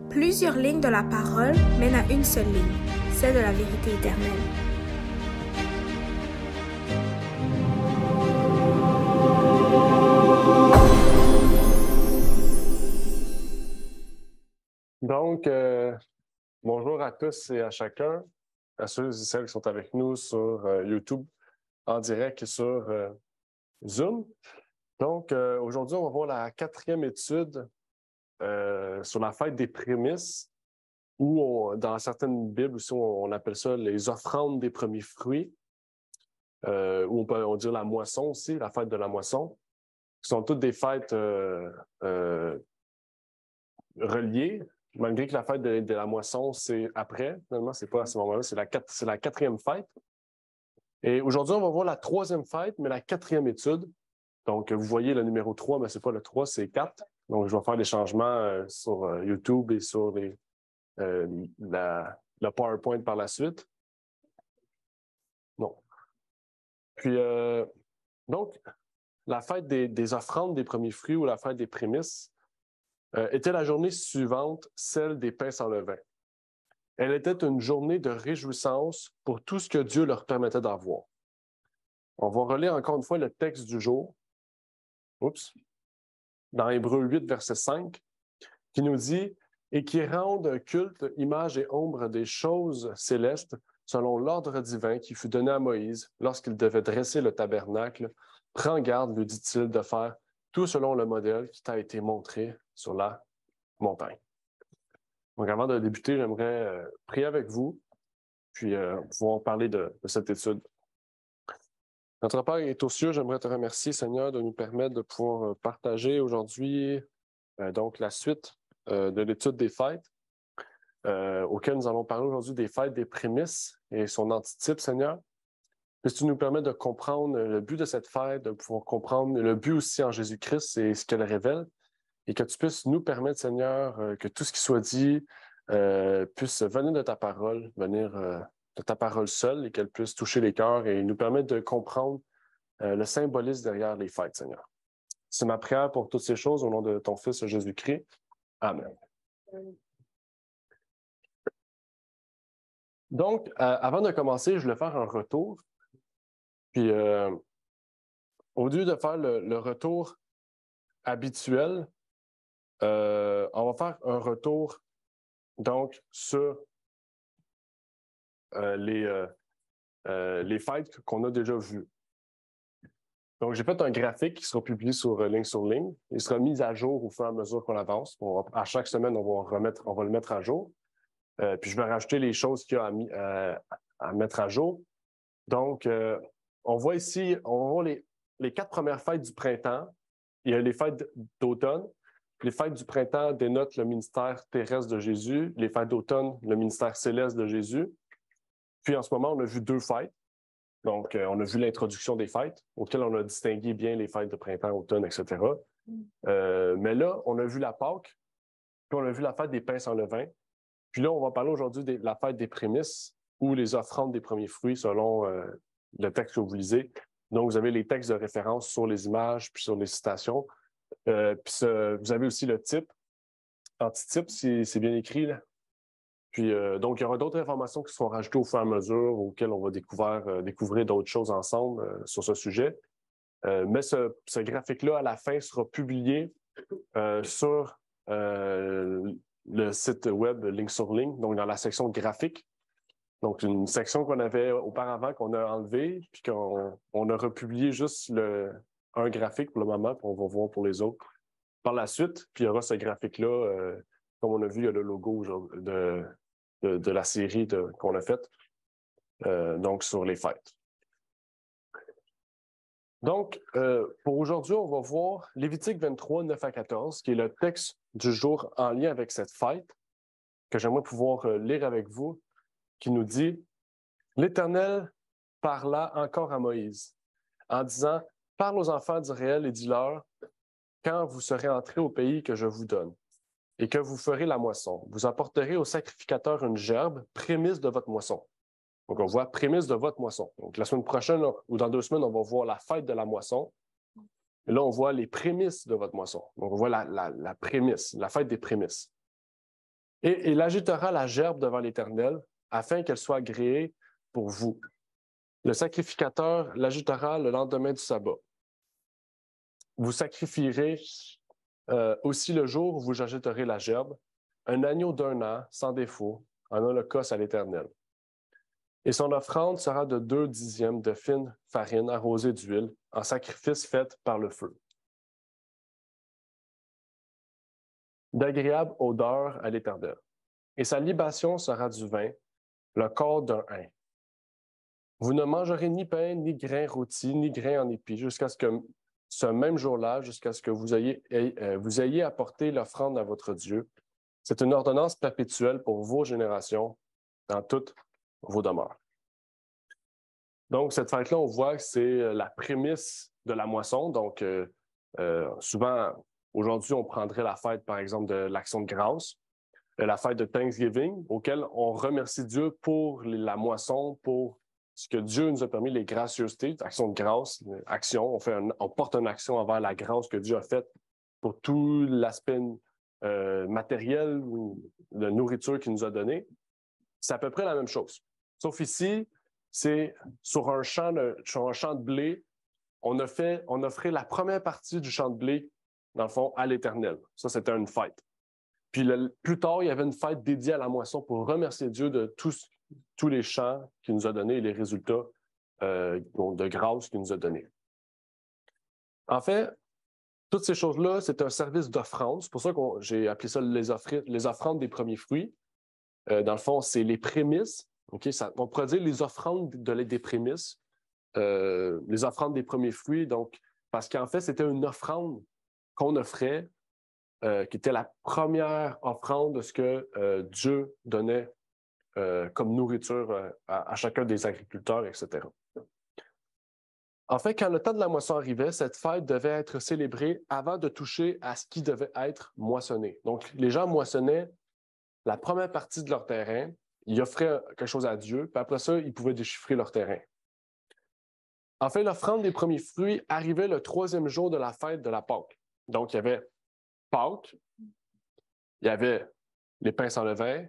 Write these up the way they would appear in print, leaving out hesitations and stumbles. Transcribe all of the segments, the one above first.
Plusieurs lignes de la parole mènent à une seule ligne, celle de la vérité éternelle. Donc, bonjour à tous et à chacun, à ceux et celles qui sont avec nous sur YouTube, en direct et sur Zoom. Donc, aujourd'hui, on va voir la 4e étude sur la fête des prémices, ou dans certaines Bibles aussi, on appelle ça les offrandes des premiers fruits, ou on peut dire la moisson aussi, la fête de la moisson, qui sont toutes des fêtes reliées. Malgré que la fête de la moisson, c'est après, finalement, c'est pas à ce moment-là, c'est la 4e fête. Et aujourd'hui, on va voir la 3e fête, mais la 4e étude. Donc, vous voyez le numéro 3, mais c'est pas le 3, c'est 4. Donc, je vais faire des changements sur YouTube et sur le PowerPoint par la suite. Non. Puis, donc, la fête des offrandes des premiers fruits ou la fête des prémices était la journée suivante, celle des pains sans levain. Elle était une journée de réjouissance pour tout ce que Dieu leur permettait d'avoir. On va relire encore une fois le texte du jour. Oups. Dans Hébreux 8, verset 5, qui nous dit « Et qui rendent culte, image et ombre des choses célestes, selon l'ordre divin qui fut donné à Moïse lorsqu'il devait dresser le tabernacle. Prends garde, lui dit-il, de faire tout selon le modèle qui t'a été montré sur la montagne. » Donc, avant de débuter, j'aimerais prier avec vous, puis pouvoir parler de cette étude. Notre Père est aux cieux, j'aimerais te remercier, Seigneur, de nous permettre de pouvoir partager aujourd'hui donc la suite de l'étude des fêtes, auquel nous allons parler aujourd'hui des fêtes des prémices et son antitype, Seigneur. Puisses-tu nous permettre de comprendre le but de cette fête, de pouvoir comprendre le but aussi en Jésus-Christ et ce qu'elle révèle, et que tu puisses nous permettre, Seigneur, que tout ce qui soit dit puisse venir de ta parole, venir de ta parole seule, et qu'elle puisse toucher les cœurs et nous permettre de comprendre le symbolisme derrière les fêtes, Seigneur. C'est ma prière pour toutes ces choses au nom de ton Fils Jésus-Christ. Amen. Donc, avant de commencer, je voulais faire un retour. Puis, au lieu de faire le retour habituel, on va faire un retour donc sur les fêtes qu'on a déjà vues. Donc, j'ai fait un graphique qui sera publié sur Ligne sur Ligne. Il sera mis à jour au fur et à mesure qu'on avance. À chaque semaine, on va le mettre à jour. Puis, je vais rajouter les choses qu'il y a à mettre à jour. Donc, on voit ici, on voit les 4 premières fêtes du printemps. Il y a les fêtes d'automne. Les fêtes du printemps dénotent le ministère terrestre de Jésus. Les fêtes d'automne, le ministère céleste de Jésus. Puis, en ce moment, on a vu 2 fêtes. Donc, on a vu l'introduction des fêtes, auxquelles on a distingué bien les fêtes de printemps, automne, etc. Mais là, on a vu la Pâque, puis on a vu la fête des pains sans levain. Puis là, on va parler aujourd'hui de la fête des prémices ou les offrandes des premiers fruits selon le texte que vous lisez. Donc, vous avez les textes de référence sur les images puis sur les citations. Puis vous avez aussi le type, antitype, c'est bien écrit, là. Puis, donc, il y aura d'autres informations qui seront rajoutées au fur et à mesure, auxquelles on va découvrir d'autres choses ensemble sur ce sujet. Mais ce graphique-là, à la fin, sera publié sur le site web Ligne sur Ligne, donc dans la section graphique. Donc, une section qu'on avait auparavant, qu'on a enlevée, puis qu'on a republié juste un graphique pour le moment, puis on va voir pour les autres par la suite. Puis, il y aura ce graphique-là, comme on a vu, il y a le logo de la série qu'on a faite, donc sur les fêtes. Donc, pour aujourd'hui, on va voir Lévitique 23, 9 à 14, qui est le texte du jour en lien avec cette fête, que j'aimerais pouvoir lire avec vous, qui nous dit « L'Éternel parla encore à Moïse, en disant « Parle aux enfants d'Israël et dis-leur, quand vous serez entrés au pays que je vous donne, et que vous ferez la moisson, vous apporterez au sacrificateur une gerbe, prémisse de votre moisson. » Donc, on voit prémisse de votre moisson. Donc, la semaine prochaine, ou dans 2 semaines, on va voir la fête de la moisson. Et là, on voit les prémices de votre moisson. Donc, on voit la prémisse, la fête des prémices. Et il agitera la gerbe devant l'Éternel, afin qu'elle soit agréée pour vous. Le sacrificateur l'agitera le lendemain du sabbat. Vous sacrifierez aussi le jour où vous agiterez la gerbe, un agneau d'1 an, sans défaut, en holocauste à l'Éternel. Et son offrande sera de 2/10 de fine farine arrosée d'huile, en sacrifice fait par le feu. D'agréable odeur à l'Éternel. Et sa libation sera du vin, le quart d'un hin. Vous ne mangerez ni pain, ni grain rôti, ni grain en épi, jusqu'à ce que ce même jour-là, jusqu'à ce que vous ayez apporté l'offrande à votre Dieu. C'est une ordonnance perpétuelle pour vos générations dans toutes vos demeures. Donc, cette fête-là, on voit que c'est la prémisse de la moisson. Donc, souvent, aujourd'hui, on prendrait la fête, par exemple, de l'Action de grâce, la fête de Thanksgiving, auquel on remercie Dieu pour la moisson, pour ce que Dieu nous a permis, les gracieusetés, action de grâce, action, on porte une action envers la grâce que Dieu a faite pour tout l'aspect matériel ou de nourriture qu'il nous a donné. C'est à peu près la même chose. Sauf ici, c'est sur un champ de blé, on offrait la première partie du champ de blé, dans le fond, à l'Éternel. Ça, c'était une fête. Puis plus tard, il y avait une fête dédiée à la moisson pour remercier Dieu de tous les champs qu'il nous a donnés et les résultats de grâce qu'il nous a donnés. En fait, toutes ces choses-là, c'est un service d'offrande. C'est pour ça que j'ai appelé ça les offrandes des premiers fruits. Dans le fond, c'est les prémices. Okay? On pourrait dire les offrandes des prémices, les offrandes des premiers fruits. Donc, parce qu'en fait, c'était une offrande qu'on offrait, qui était la première offrande de ce que Dieu donnait comme nourriture à chacun des agriculteurs, etc. En fait, quand le temps de la moisson arrivait, cette fête devait être célébrée avant de toucher à ce qui devait être moissonné. Donc, les gens moissonnaient la première partie de leur terrain, ils offraient quelque chose à Dieu, puis après ça, ils pouvaient déchiffrer leur terrain. En fait, l'offrande des premiers fruits arrivait le 3e jour de la fête de la Pâque. Donc, il y avait Pâques, il y avait les pains sans levain,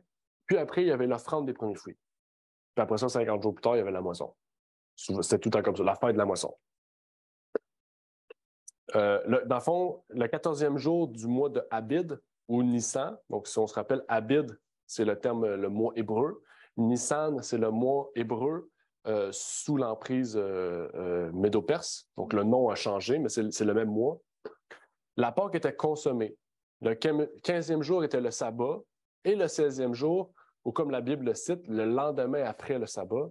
puis après, il y avait l'offrande des premiers fruits. Puis après ça, 50 jours plus tard, il y avait la moisson. C'était tout le temps comme ça, la fête de la moisson. Dans le fond, le 14e jour du mois de Abid, ou Nissan, donc si on se rappelle, Abid, c'est le mois hébreu. Nissan, c'est le mois hébreu sous l'emprise médo-perse. Donc le nom a changé, mais c'est le même mois. La Pâque était consommée. Le 15e jour était le sabbat, et le 16e jour, ou comme la Bible le cite, le lendemain après le sabbat,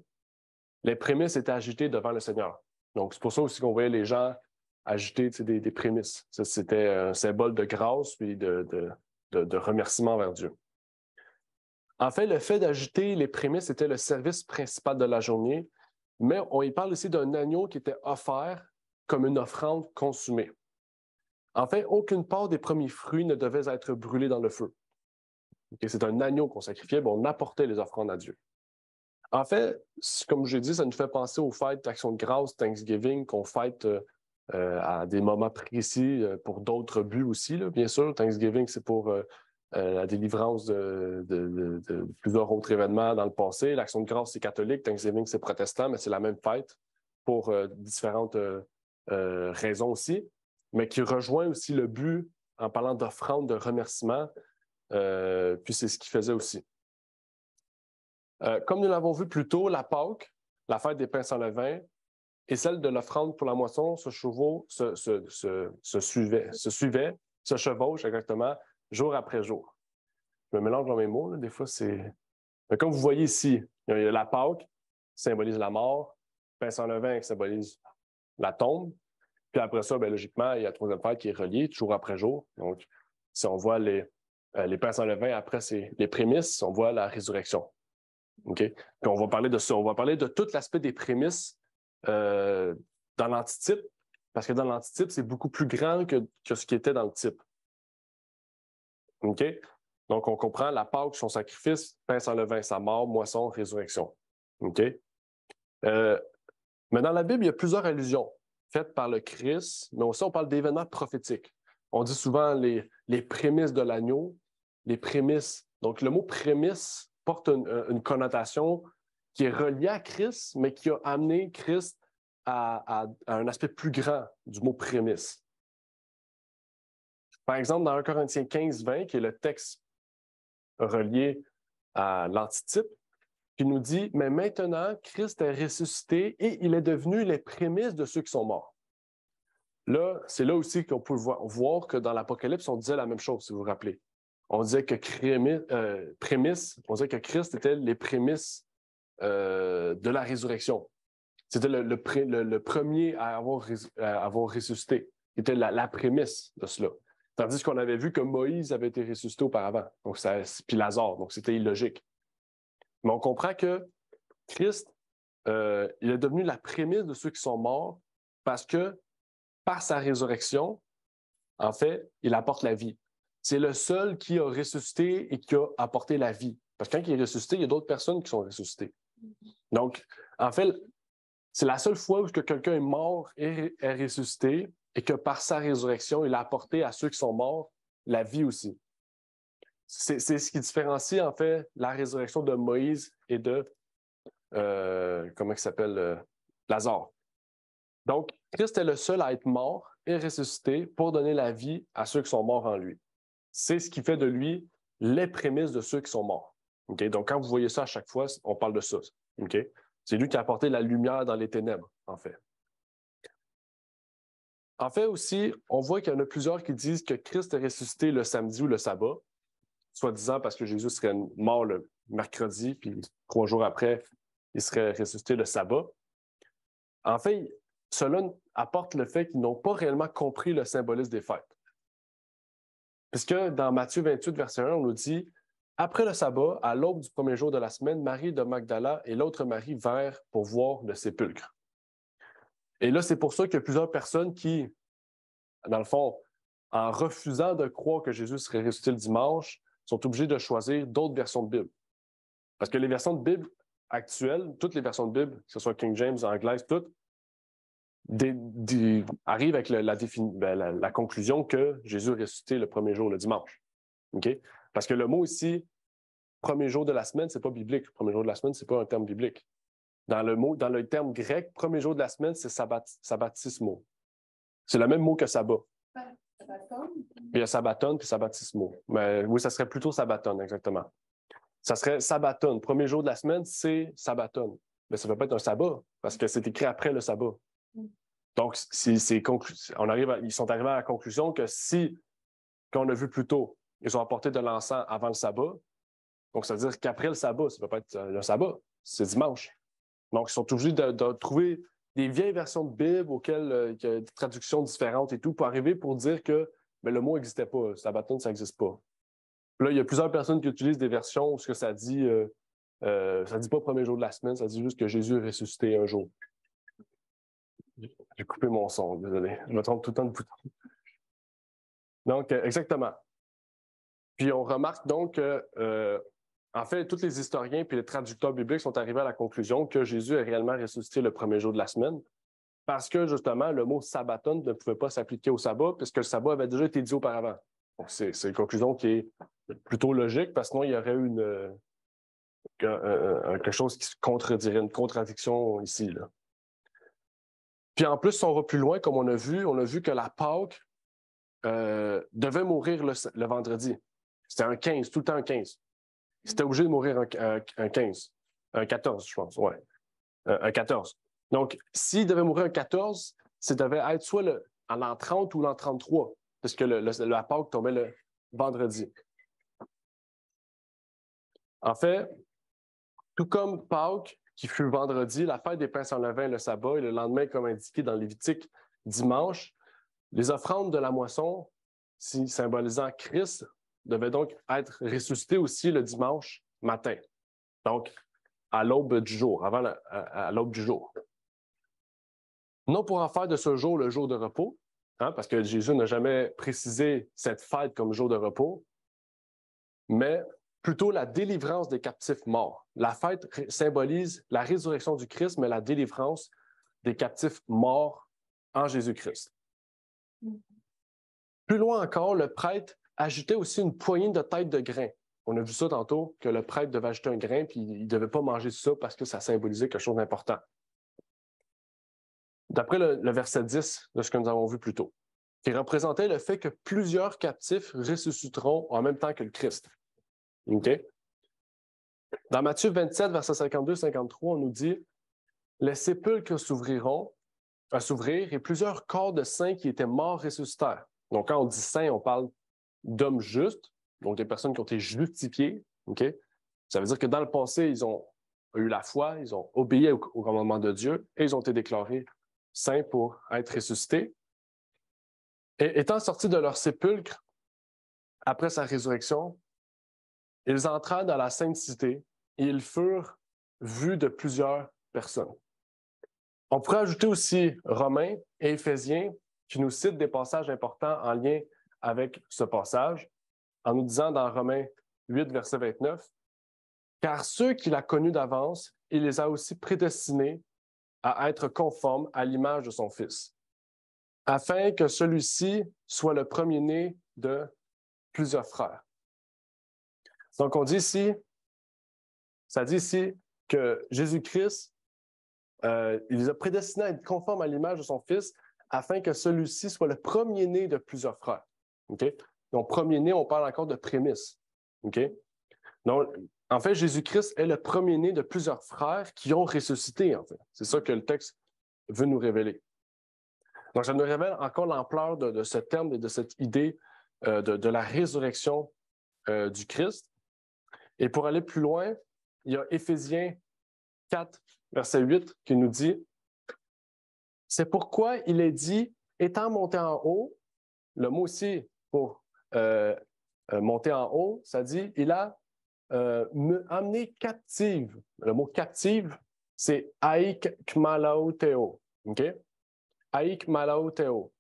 les prémices étaient agitées devant le Seigneur. Donc, c'est pour ça aussi qu'on voyait les gens agiter des prémices. Ça, c'était un symbole de grâce et de remerciement vers Dieu. En fait, le fait d'agiter les prémices était le service principal de la journée, mais on y parle aussi d'un agneau qui était offert comme une offrande consumée. En fait, aucune part des premiers fruits ne devait être brûlée dans le feu. Okay, c'est un agneau qu'on sacrifiait, mais on apportait les offrandes à Dieu. En fait, comme j'ai dit, ça nous fait penser aux fêtes d'Action de grâce, Thanksgiving, qu'on fête à des moments précis pour d'autres buts aussi, là, bien sûr. Thanksgiving, c'est pour la délivrance de plusieurs autres événements dans le passé. L'Action de grâce, c'est catholique. Thanksgiving, c'est protestant, mais c'est la même fête pour différentes raisons aussi, mais qui rejoint aussi le but en parlant d'offrande, de remerciement. Puis c'est ce qu'il faisait aussi. Comme nous l'avons vu plus tôt, la Pâque, la fête des pains sans levain, et celle de l'offrande pour la moisson se chevauchent exactement jour après jour. Je me mélange dans mes mots, là, des fois c'est... Mais comme vous voyez ici, il y a la Pâque qui symbolise la mort, pain sans levain qui symbolise la tombe, puis après ça, bien, logiquement, il y a la troisième fête qui est reliée jour après jour. Donc, si on voit les pains sans levain, après c'est les prémices, on voit la résurrection. Okay? Puis on va parler de ça. On va parler de tout l'aspect des prémices dans l'antitype, parce que dans l'antitype, c'est beaucoup plus grand que ce qui était dans le type. OK? Donc, on comprend la Pâque, son sacrifice, pain sans levain, sa mort, moisson, résurrection. OK? Mais dans la Bible, il y a plusieurs allusions faites par le Christ, mais aussi on parle d'événements prophétiques. On dit souvent les prémices de l'agneau, les prémices Donc, le mot prémisse porte une connotation qui est reliée à Christ, mais qui a amené Christ à un aspect plus grand du mot prémisse. Par exemple, dans 1 Corinthiens 15-20, qui est le texte relié à l'antitype, qui nous dit « Mais maintenant, Christ est ressuscité et il est devenu les prémices de ceux qui sont morts. » Là, c'est là aussi qu'on peut voir que dans l'Apocalypse, on disait la même chose, si vous vous rappelez. On disait que on disait que Christ était les prémices de la résurrection. C'était le premier à avoir ressuscité. C'était la prémisse de cela. Tandis qu'on avait vu que Moïse avait été ressuscité auparavant, donc puis Lazare, donc c'était illogique. Mais on comprend que Christ, il est devenu la prémisse de ceux qui sont morts parce que par sa résurrection, en fait, il apporte la vie. C'est le seul qui a ressuscité et qui a apporté la vie. Parce que quand il est ressuscité, il y a d'autres personnes qui sont ressuscitées. Donc, en fait, c'est la seule fois où quelqu'un est mort et est ressuscité et que par sa résurrection, il a apporté à ceux qui sont morts la vie aussi. C'est ce qui différencie, en fait, la résurrection de Moïse et de, comment il s'appelle, Lazare. Donc, Christ est le seul à être mort et ressuscité pour donner la vie à ceux qui sont morts en lui. C'est ce qui fait de lui les prémices de ceux qui sont morts. Okay? Donc, quand vous voyez ça à chaque fois, on parle de ça. Okay? C'est lui qui a apporté la lumière dans les ténèbres, en fait. En fait aussi, on voit qu'il y en a plusieurs qui disent que Christ est ressuscité le samedi ou le sabbat, soi-disant parce que Jésus serait mort le mercredi, puis 3 jours après, il serait ressuscité le sabbat. En fait, cela apporte le fait qu'ils n'ont pas réellement compris le symbolisme des fêtes. Puisque dans Matthieu 28, verset 1, on nous dit « Après le sabbat, à l'aube du premier jour de la semaine, Marie de Magdala et l'autre Marie vinrent pour voir le sépulcre. » Et là, c'est pour ça qu'il y a plusieurs personnes qui, dans le fond, en refusant de croire que Jésus serait ressuscité le dimanche, sont obligés de choisir d'autres versions de Bible. Parce que les versions de Bible actuelles, toutes les versions de Bible, que ce soit King James, anglaise, toutes, arrivent avec la conclusion que Jésus est ressuscité le premier jour, le dimanche. Okay? Parce que le mot ici, premier jour de la semaine, c'est pas biblique. Premier jour de la semaine, c'est pas un terme biblique. Dans le terme grec, premier jour de la semaine, c'est sabbatismo. C'est le même mot que sabbat. Sabbaton. Puis il y a sabbaton puis sabbatismo. Mais oui, ça serait plutôt sabbaton, exactement. Ça serait sabbaton. Premier jour de la semaine, c'est sabbaton. Mais ça ne peut pas être un sabbat, parce que c'est écrit après le sabbat. Donc, ils sont arrivés à la conclusion que si, qu'on a vu plus tôt, ils ont apporté de l'encens avant le sabbat, donc ça veut dire qu'après le sabbat, ça ne peut pas être le sabbat, c'est dimanche. Donc, ils sont obligés de trouver des vieilles versions de Bible auxquelles il y a des traductions différentes et tout, pour arriver pour dire que le mot n'existait pas, sabbaton, ça n'existe pas. Puis là, il y a plusieurs personnes qui utilisent des versions où ça dit pas premier jour de la semaine, ça dit juste que Jésus est ressuscité un jour. J'ai coupé mon son, désolé. Je me trompe tout le temps de bouton. Donc, exactement. Puis on remarque donc que, en fait, tous les historiens et les traducteurs bibliques sont arrivés à la conclusion que Jésus est réellement ressuscité le premier jour de la semaine, parce que, justement, le mot sabbaton ne pouvait pas s'appliquer au sabbat, puisque le sabbat avait déjà été dit auparavant. Donc, c'est une conclusion qui est plutôt logique, parce que sinon, il y aurait eu quelque chose qui se contredirait, une contradiction ici, là. Puis en plus, si on va plus loin, comme on a vu que la Pâque devait mourir le vendredi. C'était un 15, tout le temps un 15. C'était obligé de mourir un 15. Un 14, je pense, ouais. Un 14. Donc, s'il devait mourir un 14, ça devait être soit en l'an 30 ou l'an 33, parce que la Pâque tombait le vendredi. En fait, tout comme Pâques, qui fut vendredi, la fête des pains sans levain, le sabbat, et le lendemain, comme indiqué dans Lévitique, dimanche, les offrandes de la moisson, symbolisant Christ, devaient donc être ressuscitées aussi le dimanche matin. Donc, à l'aube du jour, à l'aube du jour. Non pour en faire de ce jour le jour de repos, parce que Jésus n'a jamais précisé cette fête comme jour de repos, mais plutôt la délivrance des captifs morts. La fête symbolise la résurrection du Christ, mais la délivrance des captifs morts en Jésus-Christ. Plus loin encore, le prêtre ajoutait aussi une poignée de têtes de grain on a vu ça tantôt, que le prêtre devait ajouter un grain, puis il ne devait pas manger ça parce que ça symbolisait quelque chose d'important. D'après le verset 10 de ce que nous avons vu plus tôt, qui représentait le fait que plusieurs captifs ressusciteront en même temps que le Christ. Okay? Dans Matthieu 27, verset 52-53, on nous dit « Les sépulcres s'ouvriront à s'ouvrir et plusieurs corps de saints qui étaient morts ressuscitèrent. » Donc, quand on dit saints, on parle d'hommes justes, donc des personnes qui ont été justifiées. Okay? Ça veut dire que dans le passé, ils ont eu la foi, ils ont obéi au commandement de Dieu et ils ont été déclarés saints pour être ressuscités. Et étant sortis de leur sépulcre après sa résurrection, ils entrèrent dans la sainte cité et ils furent vus de plusieurs personnes. On pourrait ajouter aussi Romains et Éphésiens qui nous citent des passages importants en lien avec ce passage, en nous disant dans Romains 8, verset 29, « Car ceux qu'il a connus d'avance, il les a aussi prédestinés à être conformes à l'image de son Fils, afin que celui-ci soit le premier-né de plusieurs frères. » Donc, ça dit ici que Jésus-Christ, il les a prédestinés à être conformes à l'image de son Fils, afin que celui-ci soit le premier-né de plusieurs frères. Okay? Donc, premier-né, on parle encore de prémisse. Okay? Donc, en fait, Jésus-Christ est le premier-né de plusieurs frères qui ont ressuscité, en fait. C'est ça que le texte veut nous révéler. Donc, ça nous révèle encore l'ampleur de ce terme et de cette idée de la résurrection du Christ. Et pour aller plus loin, il y a Éphésiens 4, verset 8, qui nous dit « C'est pourquoi il est dit, étant monté en haut », le mot aussi pour monter en haut, ça dit « Il a amené captive ». Le mot « captive », c'est « aik kmalaoteo ». OK? « Aik malaoteo ».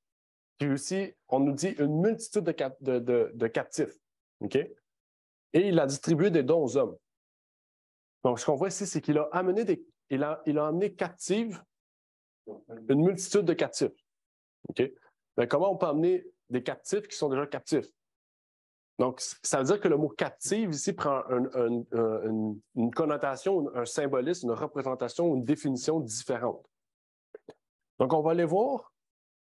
Puis aussi, on nous dit une multitude de captifs. OK? Et il a distribué des dons aux hommes. Donc, ce qu'on voit ici, c'est qu'il a amené il a amené captive une multitude de captifs. OK? Mais comment on peut amener des captifs qui sont déjà captifs? Donc, ça veut dire que le mot captive ici prend une connotation, un symbolisme, une représentation, une définition différente. Donc, on va aller voir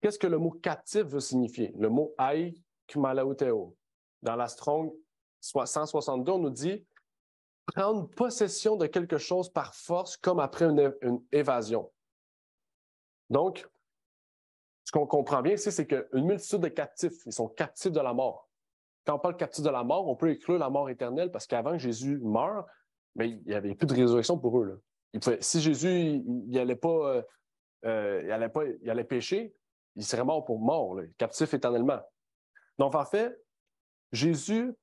qu'est-ce que le mot captif veut signifier. Le mot ai kmalaoteo. Dans la Strong 162, on nous dit prendre possession de quelque chose par force comme après une évasion. Donc, ce qu'on comprend bien ici, c'est qu'une multitude de captifs, ils sont captifs de la mort. Quand on parle captifs de la mort, on peut inclure la mort éternelle parce qu'avant que Jésus meure, mais il n'y avait plus de résurrection pour eux. Là. Si Jésus il allait pécher, il serait mort pour mort, là, captif éternellement. Donc, en fait, Jésus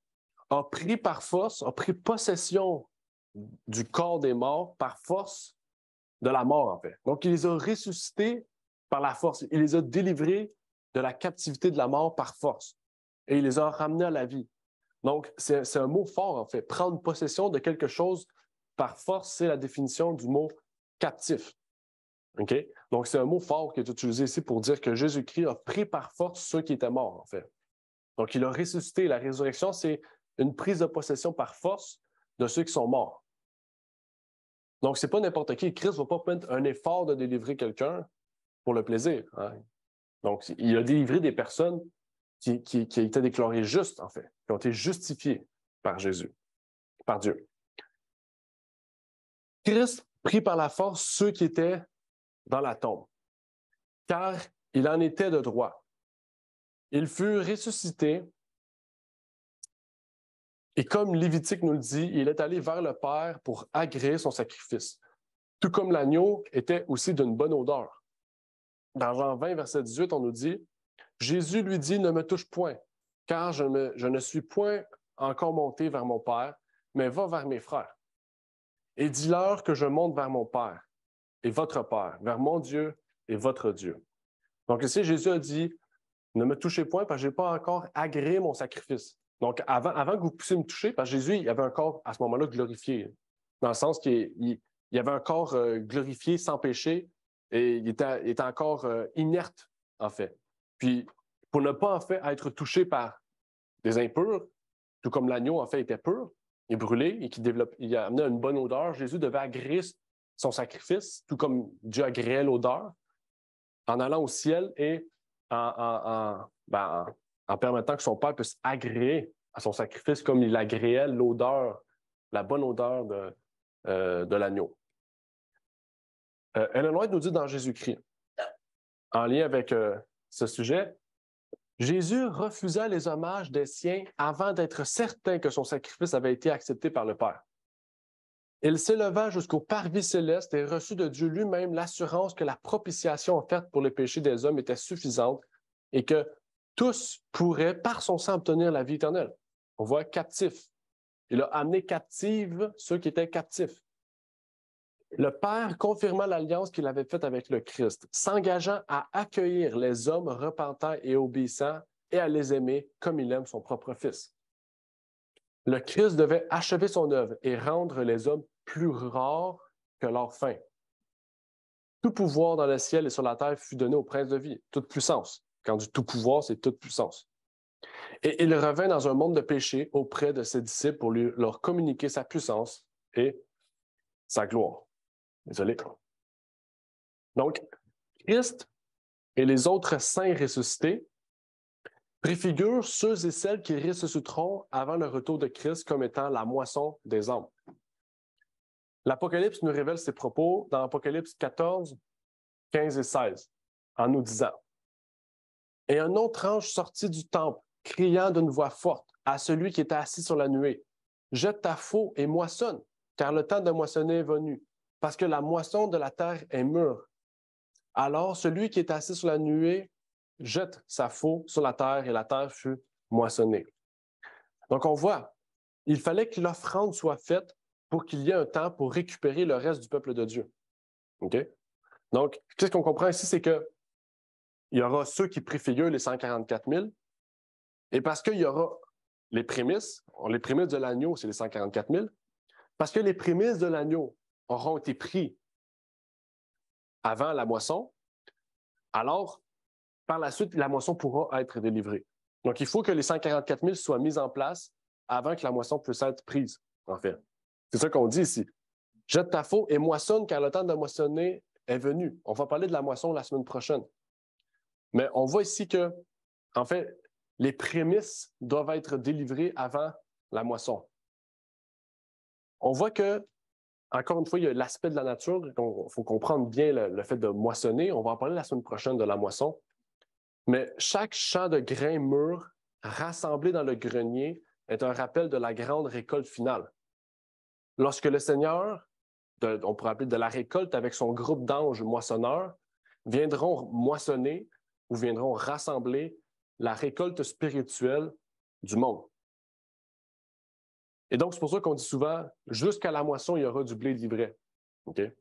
a pris par force, a pris possession du corps des morts par force de la mort, en fait. Donc, il les a ressuscités par la force. Il les a délivrés de la captivité de la mort par force. Et il les a ramenés à la vie. Donc, c'est un mot fort, en fait. Prendre possession de quelque chose par force, c'est la définition du mot captif. OK? Donc, c'est un mot fort qui est utilisé ici pour dire que Jésus-Christ a pris par force ceux qui étaient morts, en fait. Donc, il a ressuscité. La résurrection, c'est une prise de possession par force de ceux qui sont morts. Donc, ce n'est pas n'importe qui. Christ ne va pas mettre un effort de délivrer quelqu'un pour le plaisir. Hein? Donc, il a délivré des personnes qui étaient déclarées justes, en fait, qui ont été justifiées par Jésus, par Dieu. Christ prit par la force ceux qui étaient dans la tombe, car il en était de droit. Il fut ressuscité et comme Lévitique nous le dit, il est allé vers le Père pour agréer son sacrifice, tout comme l'agneau était aussi d'une bonne odeur. Dans Jean 20, verset 18, on nous dit « Jésus lui dit, ne me touche point, car je ne suis point encore monté vers mon Père, mais va vers mes frères. Et dis-leur que je monte vers mon Père et votre Père, vers mon Dieu et votre Dieu. » Donc ici, Jésus a dit « Ne me touchez point, parce que je n'ai pas encore agréé mon sacrifice. » Donc, avant que vous puissiez me toucher, parce que Jésus, il avait un corps à ce moment-là glorifié, dans le sens qu'il avait un corps glorifié, sans péché, et il était encore inerte, en fait. Puis, pour ne pas, en fait, être touché par des impurs, tout comme l'agneau, en fait, était pur, est brûlé et il a amené une bonne odeur, Jésus devait agréer son sacrifice, tout comme Dieu agréait l'odeur, en allant au ciel et en permettant que son Père puisse agréer à son sacrifice comme il agréait l'odeur, la bonne odeur de l'agneau. Ellen White nous dit dans Jésus-Christ, en lien avec ce sujet, Jésus refusa les hommages des siens avant d'être certain que son sacrifice avait été accepté par le Père. Il s'éleva jusqu'au parvis céleste et reçut de Dieu lui-même l'assurance que la propitiation offerte pour les péchés des hommes était suffisante et que tous pourraient, par son sang, obtenir la vie éternelle. On voit captif. Il a amené captive ceux qui étaient captifs. Le Père confirma l'alliance qu'il avait faite avec le Christ, s'engageant à accueillir les hommes repentants et obéissants et à les aimer comme il aime son propre Fils. Le Christ devait achever son œuvre et rendre les hommes plus rares que leur fin. Tout pouvoir dans le ciel et sur la terre fut donné au Prince de vie, toute puissance. Quand on dit tout pouvoir, c'est toute puissance. Et il revint dans un monde de péché auprès de ses disciples pour leur communiquer sa puissance et sa gloire. Désolé. Donc, Christ et les autres saints ressuscités préfigurent ceux et celles qui ressusciteront avant le retour de Christ comme étant la moisson des âmes. L'Apocalypse nous révèle ces propos dans Apocalypse 14, 15 et 16, en nous disant « Et un autre ange sortit du temple, criant d'une voix forte à celui qui était assis sur la nuée, « Jette ta faux et moissonne, car le temps de moissonner est venu, parce que la moisson de la terre est mûre. Alors celui qui est assis sur la nuée jette sa faux sur la terre, et la terre fut moissonnée. » Donc on voit, il fallait que l'offrande soit faite pour qu'il y ait un temps pour récupérer le reste du peuple de Dieu. OK? Donc, ce qu'on comprend ici, c'est qu'il y aura ceux qui préfigurent les 144 000, et parce qu'il y aura les prémices de l'agneau, c'est les 144 000, parce que les prémices de l'agneau auront été pris avant la moisson, alors, par la suite, la moisson pourra être délivrée. Donc, il faut que les 144 000 soient mis en place avant que la moisson puisse être prise, en fait. C'est ça qu'on dit ici. Jette ta faux et moissonne, car le temps de moissonner est venu. On va parler de la moisson la semaine prochaine. Mais on voit ici que, en fait, les prémices doivent être délivrées avant la moisson. On voit que, encore une fois, il y a l'aspect de la nature. Il faut comprendre bien le fait de moissonner. On va en parler la semaine prochaine de la moisson. Mais chaque champ de grains mûrs rassemblé dans le grenier est un rappel de la grande récolte finale. Lorsque le Seigneur, on pourrait appeler de la récolte avec son groupe d'anges moissonneurs, viendront moissonner ou viendront rassembler la récolte spirituelle du monde. Et donc, c'est pour ça qu'on dit souvent, jusqu'à la moisson, il y aura du blé d'ivraie. Okay?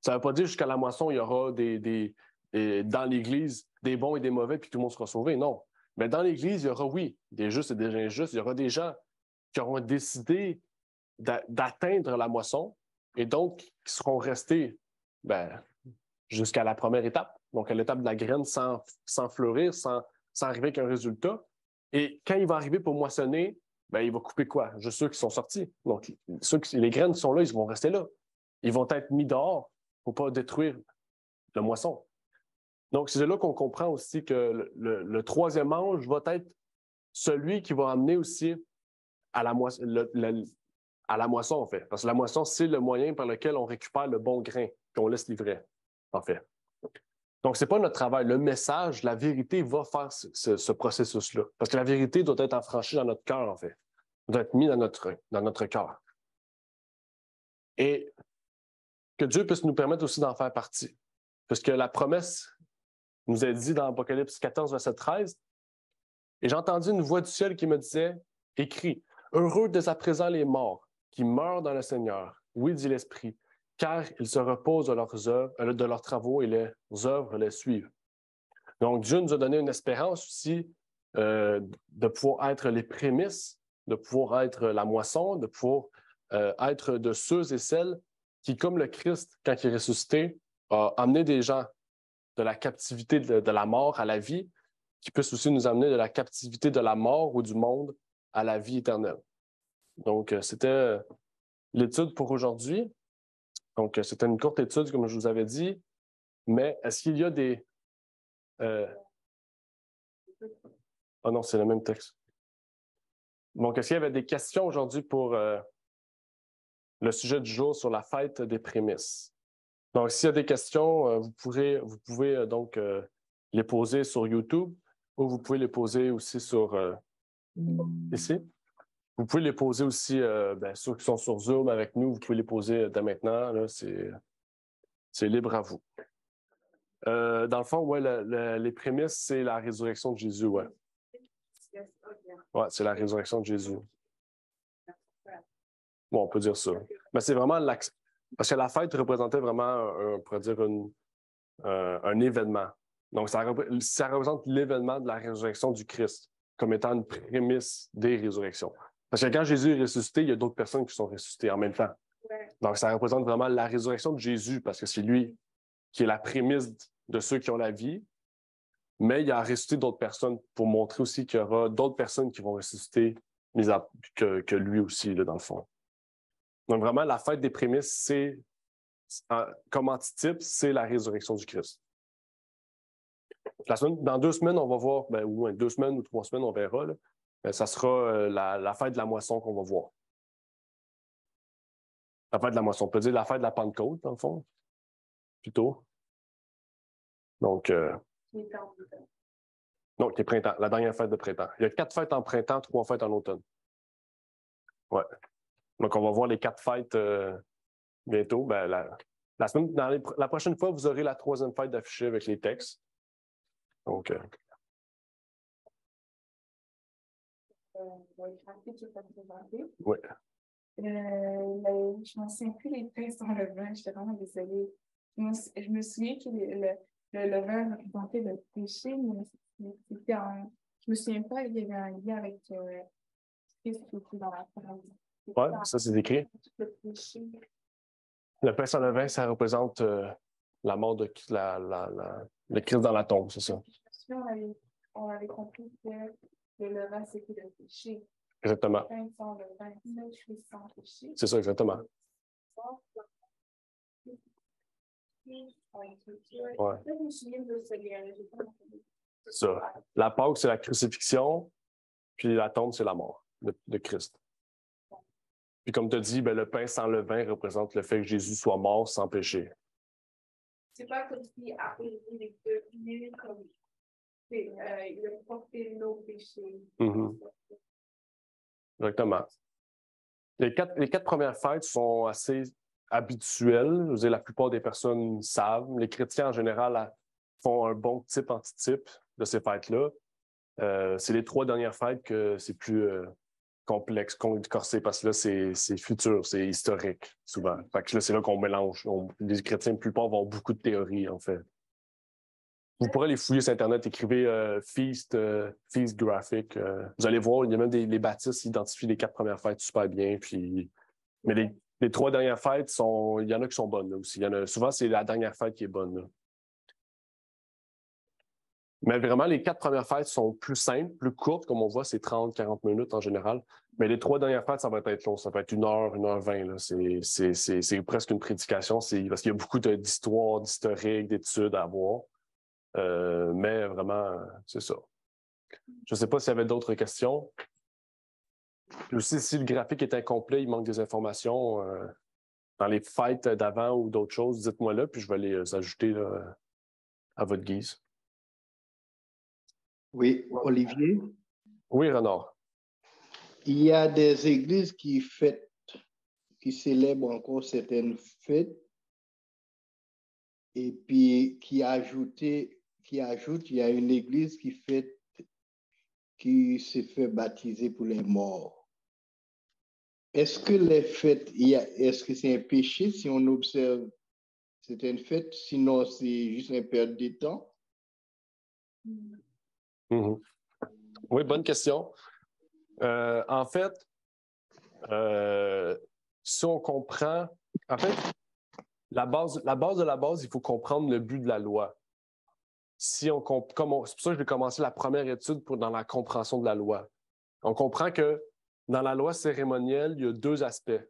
Ça ne veut pas dire jusqu'à la moisson, il y aura dans l'Église des bons et des mauvais, puis tout le monde sera sauvé. Non. Mais dans l'Église, il y aura, oui, des justes et des injustes. Il y aura des gens qui auront décidé d'atteindre la moisson et donc qui seront restés jusqu'à la première étape, donc à l'étape de la graine sans fleurir, sans arriver avec un résultat. Et quand il va arriver pour moissonner, il va couper quoi? Juste ceux qui sont sortis. Donc, les graines qui sont là, ils vont rester là. Ils vont être mis dehors pour ne pas détruire la moisson. Donc, c'est là qu'on comprend aussi que le troisième ange va être celui qui va amener aussi à la moisson, en fait. Parce que la moisson, c'est le moyen par lequel on récupère le bon grain, puis on laisse l'ivraie, en fait. Donc, ce n'est pas notre travail. Le message, la vérité va faire ce processus-là. Parce que la vérité doit être affranchie dans notre cœur, en fait. Doit être mise dans notre cœur. Et que Dieu puisse nous permettre aussi d'en faire partie. Parce que la promesse nous est dit dans Apocalypse 14, verset 13, « Et j'ai entendu une voix du ciel qui me disait, écrit, heureux dès à présent les morts qui meurent dans le Seigneur. Oui, dit l'Esprit, car ils se reposent de leurs travaux et les œuvres les suivent. » Donc, Dieu nous a donné une espérance aussi de pouvoir être les prémices, de pouvoir être la moisson, de pouvoir être de ceux et celles qui, comme le Christ, quand il est ressuscité, a amené des gens de la captivité de la mort à la vie, qui puissent aussi nous amener de la captivité de la mort ou du monde à la vie éternelle. Donc, c'était l'étude pour aujourd'hui. Donc, c'était une courte étude, comme je vous avais dit. Mais est-ce qu'il y a des... Oh non, c'est le même texte. Donc, est-ce qu'il y avait des questions aujourd'hui pour le sujet du jour sur la fête des prémices? Donc, s'il y a des questions, vous pouvez donc les poser sur YouTube ou vous pouvez les poser aussi sur ici. Vous pouvez les poser aussi, ceux qui sont sur Zoom avec nous, vous pouvez les poser dès maintenant. Là, c'est libre à vous. Dans le fond, ouais, les prémices, c'est la résurrection de Jésus, ouais. Ouais, c'est la résurrection de Jésus. Bon, on peut dire ça. Mais c'est vraiment parce que la fête représentait vraiment, on pourrait dire, un événement. Donc, ça représente l'événement de la résurrection du Christ comme étant une prémisse des résurrections. Parce que quand Jésus est ressuscité, il y a d'autres personnes qui sont ressuscitées en même temps. Donc, ça représente vraiment la résurrection de Jésus parce que c'est lui qui est la prémisse de ceux qui ont la vie. Mais il a ressuscité d'autres personnes pour montrer aussi qu'il y aura d'autres personnes qui vont ressusciter que lui aussi, là, dans le fond. Donc, vraiment, la fête des prémices, c'est, comme antitype, c'est la résurrection du Christ. Dans 2 semaines, on va voir, ou 2 semaines ou 3 semaines, on verra. Là, ça sera la fête de la moisson qu'on va voir. La fête de la moisson, on peut dire la fête de la Pentecôte, dans le fond, plutôt. Donc, les printemps, la dernière fête de printemps. Il y a 4 fêtes en printemps, 3 fêtes en automne. Ouais. Donc, on va voir les 4 fêtes bientôt. La prochaine fois, vous aurez la 3e fête d'affichée avec les textes. Donc, le graphique qui est présenté. oui. Je ne me souviens plus les textes dans le vin, j'étais vraiment désolée. Je me souviens que le vin représentait le péché, mais c'était je me souviens pas, il y avait un lien avec Christ qui était dans la parole. Oui, ça c'est écrit. Le pain sans levain, ça représente la mort de le Christ dans la tombe, c'est ça. On avait compris que le levain, c'était le péché. Exactement. Le pain sans levain, c'est le Christ sans péché. C'est ça, exactement. Ouais. C'est ça. La Pâque, c'est la crucifixion, puis la tombe, c'est la mort de Christ. Puis comme tu as dit, le pain sans levain représente le fait que Jésus soit mort sans péché. C'est pas comme si après les deux, comme il a porté nos péchés. Mm-hmm. Exactement. Les quatre premières fêtes sont assez habituelles. Je veux dire, la plupart des personnes savent. Les chrétiens, en général, font un bon type-antitype de ces fêtes-là. C'est les 3 dernières fêtes que c'est plus complexe, corsé, parce que là, c'est futur, c'est historique, souvent. Fait que là, c'est là qu'on mélange. Les chrétiens, la plupart, vont avoir beaucoup de théories, en fait. Vous pourrez les fouiller sur Internet, écrivez Feast Graphic. Vous allez voir, il y a même les baptistes qui identifient les 4 premières fêtes super bien. Mais les 3 dernières fêtes, il y en a qui sont bonnes là, aussi. Souvent, c'est la dernière fête qui est bonne. Là. Mais vraiment, les 4 premières fêtes sont plus simples, plus courtes, comme on voit, c'est 30-40 minutes en général. Mais les 3 dernières fêtes, ça va être long. Ça va être 1 heure, 1h20. Là. C'est presque une prédication. Parce qu'il y a beaucoup d'histoires, d'historiques, d'études à avoir. Mais vraiment, c'est ça. Je ne sais pas s'il y avait d'autres questions. Puis aussi, si le graphique est incomplet, il manque des informations dans les fêtes d'avant ou d'autres choses, dites-moi là, puis je vais les ajouter là, à votre guise. Oui, Olivier. Oui, Renard. Il y a des églises qui célèbrent encore certaines fêtes et puis qui ajoutent, il y a une église qui se fait baptiser pour les morts. Est-ce que les fêtes, est-ce que c'est un péché si on observe certaines fêtes, sinon c'est juste une perte de temps? Mm-hmm. Oui, bonne question. En fait, si on comprend, en fait, la base de la base, il faut comprendre le but de la loi. C'est pour ça que je vais commencer la première étude dans la compréhension de la loi. On comprend que dans la loi cérémonielle, il y a deux aspects.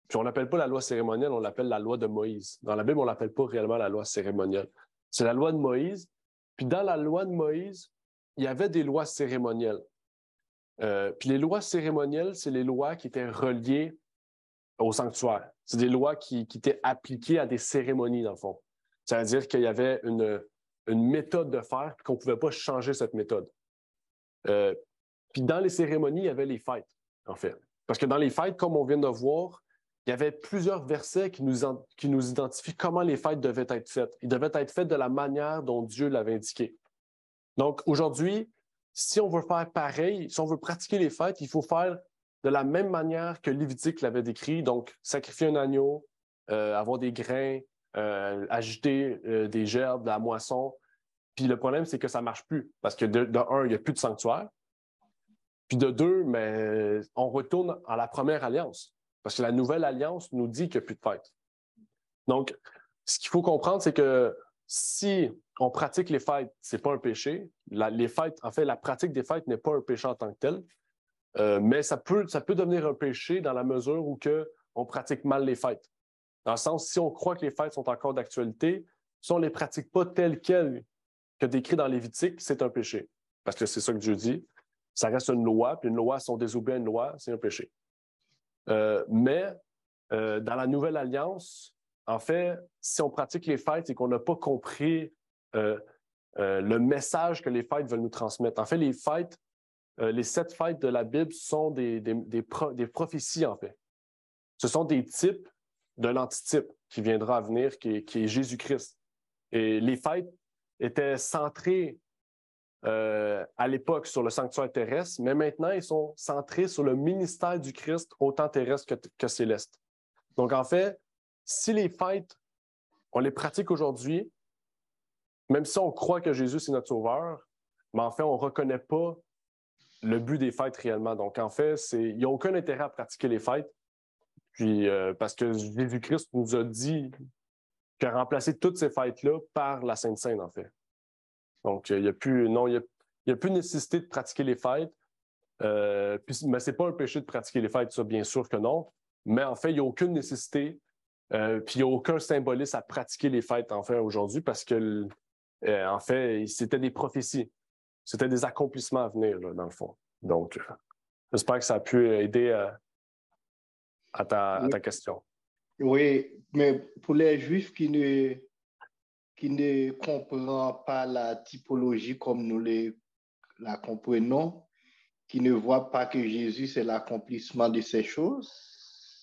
Puis on l'appelle pas la loi cérémonielle, on l'appelle la loi de Moïse. Dans la Bible, on l'appelle pas réellement la loi cérémonielle. C'est la loi de Moïse. Puis dans la loi de Moïse, il y avait des lois cérémonielles. Puis les lois cérémonielles, c'est les lois qui étaient reliées au sanctuaire. C'est des lois qui étaient appliquées à des cérémonies, dans le fond. Ça veut dire qu'il y avait une méthode de faire, puis qu'on ne pouvait pas changer cette méthode. Puis dans les cérémonies, il y avait les fêtes, en fait. Parce que dans les fêtes, comme on vient de voir, il y avait plusieurs versets qui nous identifient comment les fêtes devaient être faites. Ils devaient être faites de la manière dont Dieu l'avait indiqué. Donc aujourd'hui, si on veut faire pareil, si on veut pratiquer les fêtes, il faut faire de la même manière que Lévitique l'avait décrit. Donc, sacrifier un agneau, avoir des grains, agiter des gerbes, de la moisson. Puis le problème, c'est que ça ne marche plus. Parce que de un, il n'y a plus de sanctuaire. Puis de deux, mais on retourne à la première alliance. Parce que la nouvelle alliance nous dit qu'il n'y a plus de fête. Donc, ce qu'il faut comprendre, c'est que si on pratique les fêtes, ce n'est pas un péché. Les fêtes, en fait, la pratique des fêtes n'est pas un péché en tant que tel. Mais ça peut devenir un péché dans la mesure où on pratique mal les fêtes. Dans le sens, si on croit que les fêtes sont encore d'actualité, si on ne les pratique pas telles quelles que décrit dans Lévitique, c'est un péché. Parce que c'est ça que Dieu dit. Ça reste une loi, puis une loi, si on désobéit à une loi, c'est un péché. Mais dans la nouvelle alliance, en fait, si on pratique les fêtes et qu'on n'a pas compris le message que les fêtes veulent nous transmettre. En fait, les fêtes, les 7 fêtes de la Bible sont des prophéties, en fait. Ce sont des types de l'antitype qui viendra à venir, qui est Jésus-Christ. Et les fêtes étaient centrées à l'époque sur le sanctuaire terrestre, mais maintenant, ils sont centrés sur le ministère du Christ, autant terrestre que céleste. Donc, en fait, si les fêtes, on les pratique aujourd'hui, même si on croit que Jésus, c'est notre sauveur, mais en fait, on ne reconnaît pas le but des fêtes réellement. Donc, en fait, il n'y a aucun intérêt à pratiquer les fêtes, puis parce que Jésus-Christ nous a dit qu'il a remplacé toutes ces fêtes-là par la Sainte Seine, en fait. Donc, il n'y a plus nécessité de pratiquer les fêtes. Mais ce n'est pas un péché de pratiquer les fêtes, ça, bien sûr que non. Mais en fait, il n'y a aucune nécessité, puis il n'y a aucun symbolisme à pratiquer les fêtes, en fait, aujourd'hui, parce que, en fait, c'était des prophéties. C'était des accomplissements à venir, là, dans le fond. Donc, j'espère que ça a pu aider à ta question. Oui, mais pour les Juifs qui ne comprennent pas la typologie comme nous la comprenons, qui ne voient pas que Jésus, c'est l'accomplissement de ces choses,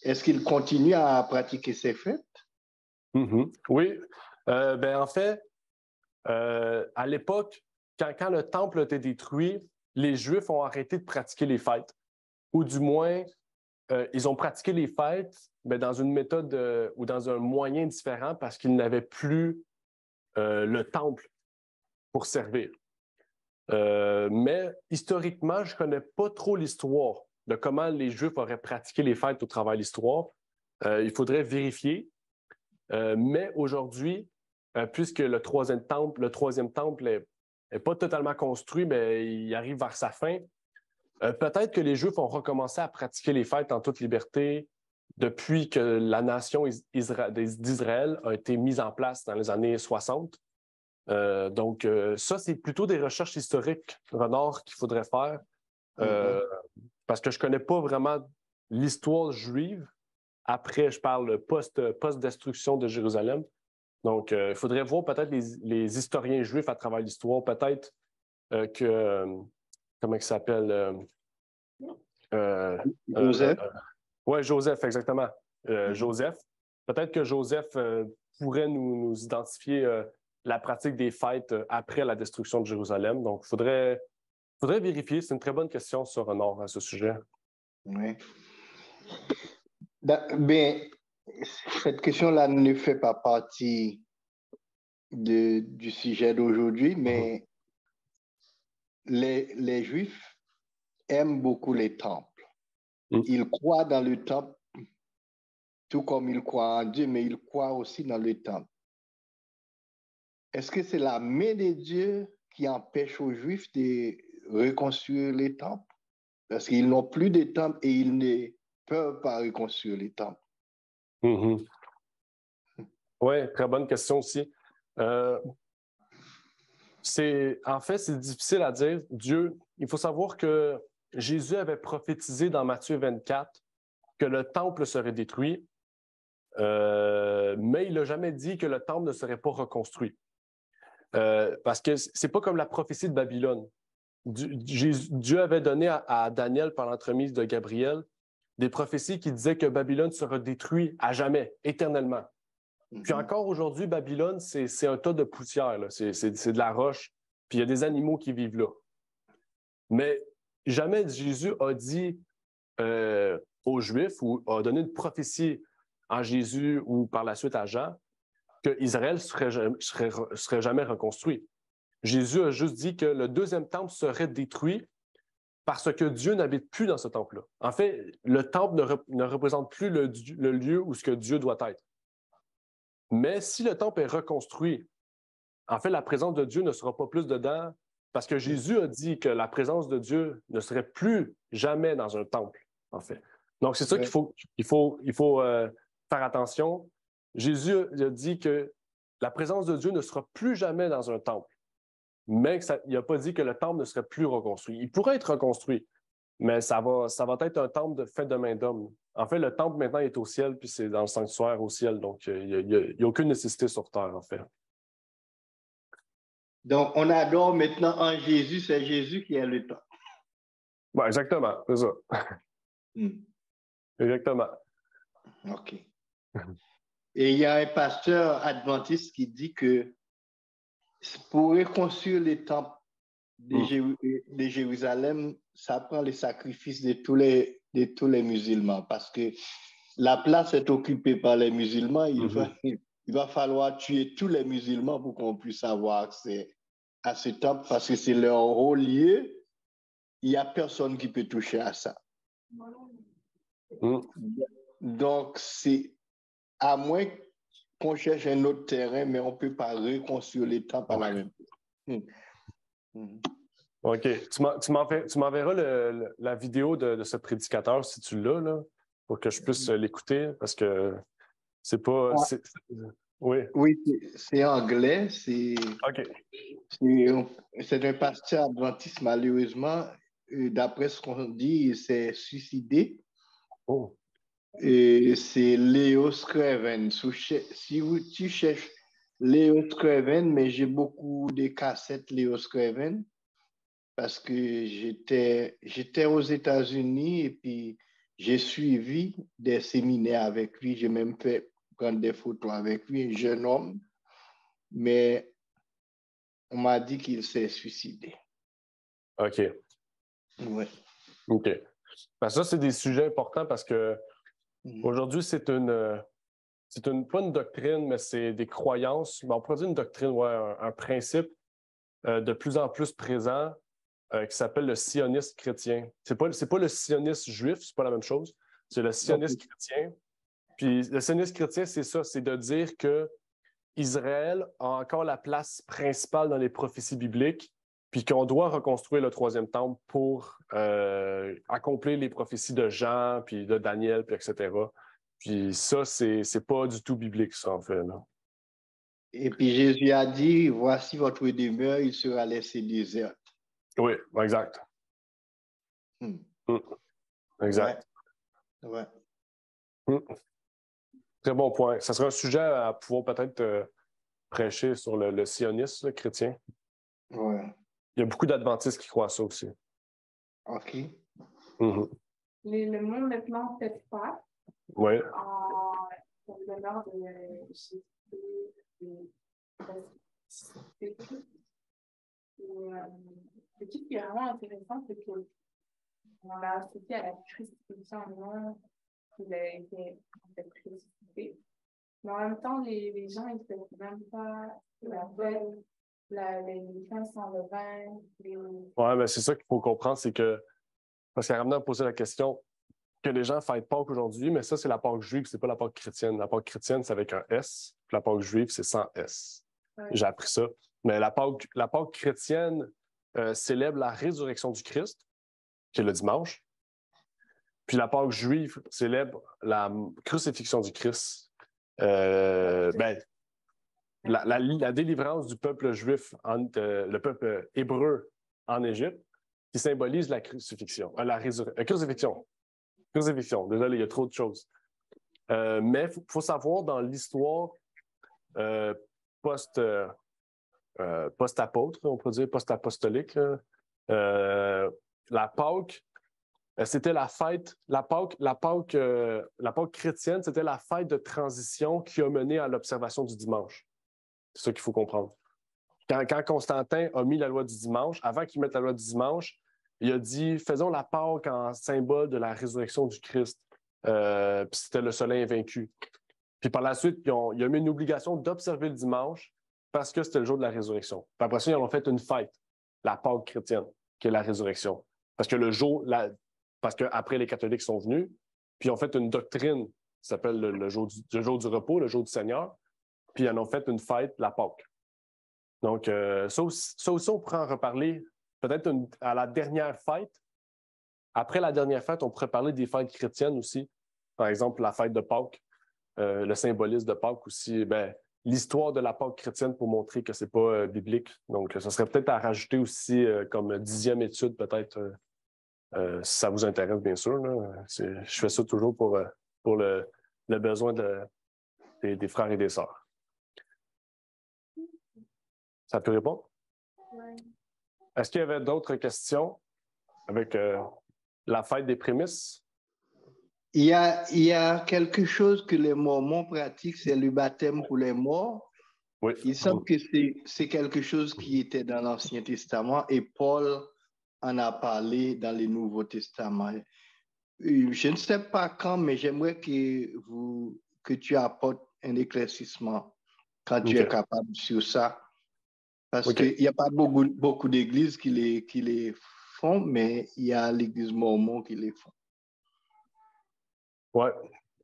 est-ce qu'ils continuent à pratiquer ces fêtes? Mm-hmm. Oui. En fait, à l'époque, quand le temple a été détruit, les Juifs ont arrêté de pratiquer les fêtes. Ou du moins, ils ont pratiqué les fêtes dans une méthode ou dans un moyen différent parce qu'ils n'avaient plus le temple pour servir. Mais historiquement, je ne connais pas trop l'histoire de comment les Juifs auraient pratiqué les fêtes au travers de l'histoire. Il faudrait vérifier. Mais aujourd'hui, puisque le troisième temple n'est pas totalement construit, mais il arrive vers sa fin, peut-être que les Juifs ont recommencé à pratiquer les fêtes en toute liberté depuis que la nation d'Israël a été mise en place dans les années 60. Donc, ça, c'est plutôt des recherches historiques, Renard, qu'il faudrait faire, parce que je ne connais pas vraiment l'histoire juive. Après, je parle post-destruction de Jérusalem. Donc, il faudrait voir peut-être les historiens juifs à travers l'histoire. Peut-être que... comment il s'appelle? Joseph? Oui, Joseph, exactement. Joseph. Peut-être que Joseph pourrait nous identifier la pratique des fêtes après la destruction de Jérusalem. Donc, il faudrait vérifier. C'est une très bonne question sur Honor à ce sujet. Oui. Ben, cette question-là ne fait pas partie du sujet d'aujourd'hui, mais les Juifs aiment beaucoup les temples. Ils croient dans le temple, tout comme ils croient en Dieu, mais ils croient aussi dans le temple. Est-ce que c'est la main de Dieu qui empêche aux Juifs de reconstruire les temples? Parce qu'ils n'ont plus de temple et ils ne peuvent pas reconstruire les temples. Mm-hmm. Oui, très bonne question aussi. En fait, c'est difficile à dire. Il faut savoir que Jésus avait prophétisé dans Matthieu 24 que le temple serait détruit, mais il n'a jamais dit que le temple ne serait pas reconstruit. Parce que c'est pas comme la prophétie de Babylone. Dieu avait donné à Daniel, par l'entremise de Gabriel, des prophéties qui disaient que Babylone sera détruit à jamais, éternellement. Puis encore aujourd'hui, Babylone, c'est un tas de poussière, c'est de la roche, puis il y a des animaux qui vivent là. Mais jamais Jésus a dit aux Juifs ou a donné une prophétie en Jésus ou par la suite à Jean qu'Israël serait jamais reconstruit. Jésus a juste dit que le deuxième temple serait détruit parce que Dieu n'habite plus dans ce temple-là. En fait, le temple ne représente plus le lieu où ce que Dieu doit être. Mais si le temple est reconstruit, en fait, la présence de Dieu ne sera pas plus dedans parce que Jésus a dit que la présence de Dieu ne serait plus jamais dans un temple, en fait. Donc, c'est ça qu'il faut faire attention. Jésus a dit que la présence de Dieu ne sera plus jamais dans un temple, mais il n'a pas dit que le temple ne serait plus reconstruit. Il pourrait être reconstruit, mais ça va être un temple fait de main d'homme. En fait, le temple maintenant est au ciel, puis c'est dans le sanctuaire au ciel, donc il n'y a aucune nécessité sur terre, en fait. Donc, on adore maintenant en Jésus, c'est Jésus qui est le temple. Oui, exactement, c'est ça. Exactement. OK. Et il y a un pasteur adventiste qui dit que pour reconstruire les temples de Jérusalem, ça prend les sacrifices de tous les musulmans parce que la place est occupée par les musulmans. Il va falloir tuer tous les musulmans pour qu'on puisse avoir accès à ce temple parce que c'est leur haut lieu. Il n'y a personne qui peut toucher à ça. Donc, c'est à moins qu'on cherche un autre terrain, mais on ne peut pas reconstruire les temples à la même place. OK. Tu m'enverras la vidéo de ce prédicateur, si tu l'as, là, pour que je puisse l'écouter, parce que c'est pas... Oui. Oui, c'est anglais. OK. C'est un pasteur adventiste, malheureusement. D'après ce qu'on dit, il s'est suicidé. Oh. Et c'est Leo Scriven. Si tu cherches Leo Scriven, mais j'ai beaucoup de cassettes Leo Scriven parce que j'étais aux États-Unis et puis j'ai suivi des séminaires avec lui. J'ai même fait prendre des photos avec lui, un jeune homme, mais on m'a dit qu'il s'est suicidé. OK. Oui. OK. Ben ça, c'est des sujets importants parce que aujourd'hui, c'est pas une doctrine, mais c'est des croyances. Ben, on pourrait dire une doctrine, un principe de plus en plus présent qui s'appelle le sionisme chrétien. C'est pas le sionisme juif, c'est pas la même chose. C'est le sionisme chrétien. Puis le sionisme chrétien, c'est ça, c'est de dire que Israël a encore la place principale dans les prophéties bibliques, puis qu'on doit reconstruire le troisième temple pour accomplir les prophéties de Jean, puis de Daniel, puis etc. Puis ça, c'est pas du tout biblique, ça, en fait. Là. Et puis Jésus a dit, voici votre demeure, il sera laissé déserte. Oui, exact. Exact. Ouais. Très bon point. Ça serait un sujet à pouvoir peut-être prêcher sur le sionisme chrétien. Ouais. Il y a beaucoup d'adventistes qui croient à ça aussi. OK. Le monde maintenant fait pas. Oui. Pour l'honneur de Jésus. Ce qui est vraiment intéressant, c'est qu'on l'a associé à la crucifixion, qu'il a été en fait crucifié. Mais en même temps, les gens, ils ne font même pas la fête, les fins sans levain. Oui, mais c'est ça qu'il faut comprendre, c'est que, parce qu'Aramna a posé la question, que les gens fêtent Pâques aujourd'hui, mais ça, c'est la Pâque juive, c'est pas la Pâque chrétienne. La Pâque chrétienne, c'est avec un S, puis la Pâque juive, c'est sans S. Ouais. J'ai appris ça. Mais la Pâque chrétienne célèbre la résurrection du Christ. qui est le dimanche. Puis la Pâque juive célèbre la crucifixion du Christ. La délivrance du peuple juif, le peuple hébreu en Égypte, qui symbolise la crucifixion. Crucifixion, désolé, il y a trop de choses. Mais il faut savoir, dans l'histoire post-apôtre, on peut dire post-apostolique, la Pâque, c'était la fête, la Pâque chrétienne, c'était la fête de transition qui a mené à l'observation du dimanche. C'est ça qu'il faut comprendre. Quand Constantin a mis la loi du dimanche, avant qu'il mette la loi du dimanche, il a dit « Faisons la Pâque en symbole de la résurrection du Christ. » Puis c'était le soleil invaincu. Puis par la suite, il a mis une obligation d'observer le dimanche parce que c'était le jour de la résurrection. Puis après ça, ils ont fait une fête, la Pâque chrétienne, qui est la résurrection. Parce qu'après, les catholiques sont venus, puis ils ont fait une doctrine qui s'appelle le jour du repos, le jour du Seigneur, puis ils en ont fait une fête, la Pâque. Donc, ça aussi, on pourra en reparler peut-être à la dernière fête. Après la dernière fête, on pourrait parler des fêtes chrétiennes aussi. Par exemple, la fête de Pâques, le symbolisme de Pâques aussi, l'histoire de la Pâque chrétienne pour montrer que c'est pas biblique. Donc, ça serait peut-être à rajouter aussi comme 10e étude, peut-être, si ça vous intéresse, bien sûr. Là. Je fais ça toujours pour le besoin des frères et des sœurs. Ça te répond? Ouais. Est-ce qu'il y avait d'autres questions avec la fête des prémices? Il y a quelque chose que les Mormons pratiquent, c'est le baptême pour les morts. Oui. Il semble que c'est quelque chose qui était dans l'Ancien Testament et Paul en a parlé dans le Nouveau Testament. Je ne sais pas quand, mais j'aimerais que tu apportes un éclaircissement quand tu es capable sur ça. Parce qu'il n'y a pas beaucoup d'églises qui les font, mais il y a l'Église mormon qui les font. Oui.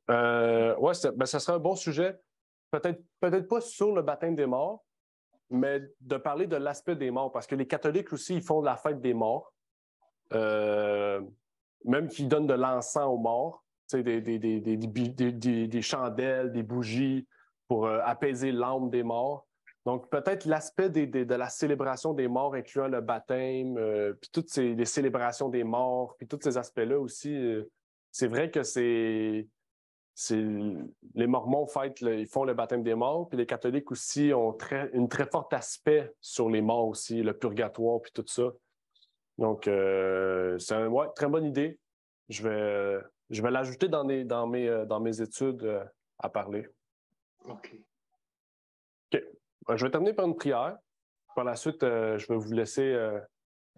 Ça serait un bon sujet. Peut-être pas sur le baptême des morts, mais de parler de l'aspect des morts. Parce que les catholiques aussi, ils font la fête des morts. Même qu'ils donnent de l'encens aux morts, des chandelles, des bougies pour apaiser l'âme des morts. Donc, peut-être l'aspect de la célébration des morts, incluant le baptême, puis toutes les célébrations des morts, puis tous ces aspects-là aussi. C'est vrai que les Mormons ils font le baptême des morts, puis les catholiques aussi ont un très fort aspect sur les morts aussi, le purgatoire, puis tout ça. Donc, c'est une très bonne idée. Je vais l'ajouter dans mes études à parler. OK. Je vais terminer par une prière. Par la suite, je vais vous laisser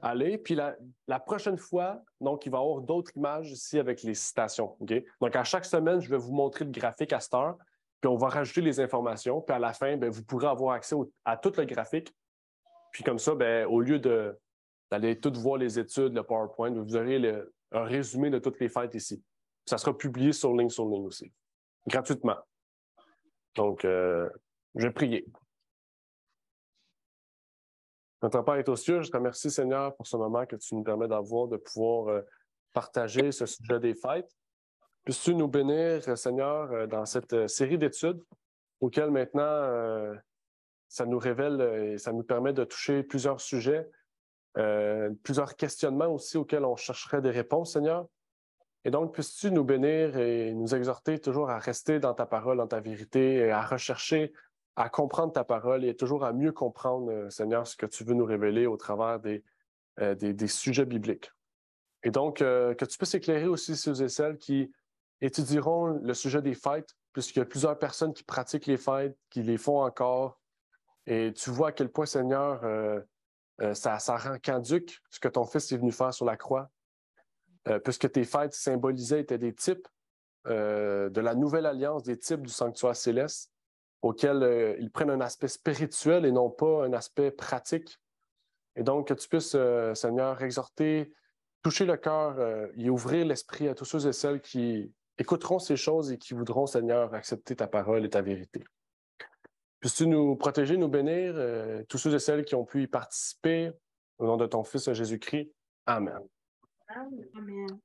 aller. Puis la prochaine fois, donc, il va y avoir d'autres images ici avec les citations. Okay? Donc, à chaque semaine, je vais vous montrer le graphique à cette heure. Puis on va rajouter les informations. Puis à la fin, vous pourrez avoir accès à tout le graphique. Puis comme ça, au lieu d'aller tout voir les études, le PowerPoint, vous aurez un résumé de toutes les fêtes ici. Ça sera publié sur ligne aussi, gratuitement. Donc, je vais prier. Notre Père est aux cieux, je te remercie, Seigneur, pour ce moment que tu nous permets d'avoir, de pouvoir partager ce sujet des fêtes. Puisses-tu nous bénir, Seigneur, dans cette série d'études auxquelles maintenant ça nous révèle et ça nous permet de toucher plusieurs sujets, plusieurs questionnements aussi auxquels on chercherait des réponses, Seigneur. Et donc, puisses-tu nous bénir et nous exhorter toujours à rester dans ta parole, dans ta vérité, et à rechercher, à comprendre ta parole et toujours à mieux comprendre, Seigneur, ce que tu veux nous révéler au travers des sujets bibliques. Et donc, que tu puisses éclairer aussi ceux et celles qui étudieront le sujet des fêtes, puisqu'il y a plusieurs personnes qui pratiquent les fêtes, qui les font encore. Et tu vois à quel point, Seigneur, ça rend caduc ce que ton Fils est venu faire sur la croix. Puisque tes fêtes symbolisaient, étaient des types de la nouvelle alliance, des types du sanctuaire céleste, auxquels ils prennent un aspect spirituel et non pas un aspect pratique. Et donc, que tu puisses, Seigneur, exhorter, toucher le cœur et ouvrir l'esprit à tous ceux et celles qui écouteront ces choses et qui voudront, Seigneur, accepter ta parole et ta vérité. Puisses-tu nous protéger, nous bénir, tous ceux et celles qui ont pu y participer, au nom de ton Fils Jésus-Christ. Amen. Amen. Amen.